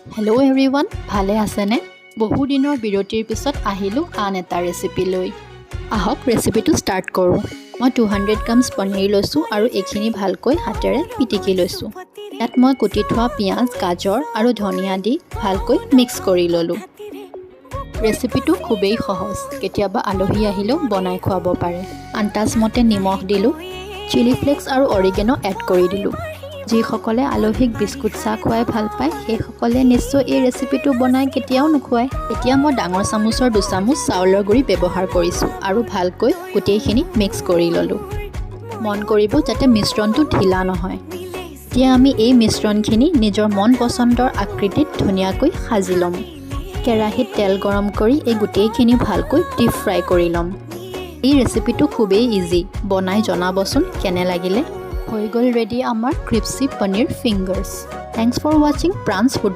Hello' everyone, ভালে আছেনে? বহু দিনৰ বিৰতিৰ পিছত আহিলোঁ আন এটা ৰেচিপি লৈ। আহক ৰেচিপিটো ষ্টাৰ্ট কৰোঁ। মই 200 গ্ৰামছ পনীৰ লৈছোঁ আৰু এইখিনি ভালকৈ হাতেৰে পিটিকি লৈছোঁ। ইয়াত মই কুটি থোৱা পিঁয়াজ, গাজৰ আৰু ধনিয়া দি ভালকৈ মিক্স কৰি ল'লোঁ। ৰেচিপিটো খুবেই সহজ, কেতিয়াবা আলহী আহিলেও বনাই খুৱাব পাৰে। আন্দাজমতে নিমখ দিলোঁ, চিলি ফ্লেক্স আৰু অৰিগেনো এড কৰি দিলোঁ। যিসকলে আলহীক বিস্কুট চাহ খুৱাই ভাল পায় সেইসকলে নিশ্চয় এই ৰেচিপিটো বনাই কেতিয়াও নোখুৱায়। এতিয়া মই ডাঙৰ চামুচৰ 2 চামুচ চাউলৰ গুড়ি ব্যৱহাৰ কৰিছোঁ আৰু ভালকৈ গোটেইখিনি মিক্স কৰি ল'লোঁ। মন কৰিব যাতে মিশ্ৰণটো ঢিলা নহয়। এতিয়া আমি এই মিশ্ৰণখিনি নিজৰ মন পচন্দৰ আকৃতিত ধুনীয়াকৈ সাজি ল'ম। কেৰাহীত তেল গৰম কৰি এই গোটেইখিনি ভালকৈ ডিপ ফ্ৰাই কৰি ল'ম। এই ৰেচিপিটো খুবেই ইজি, বনাই জনাবচোন কেনে লাগিলে। হৈ গ'ল ৰেডি আমাৰ ক্ৰিপচি পনীৰ ফিংগাৰ্ছ। থ্যাংকছ ফৰ ৱাচিং প্ৰাঞ্চ ফুড।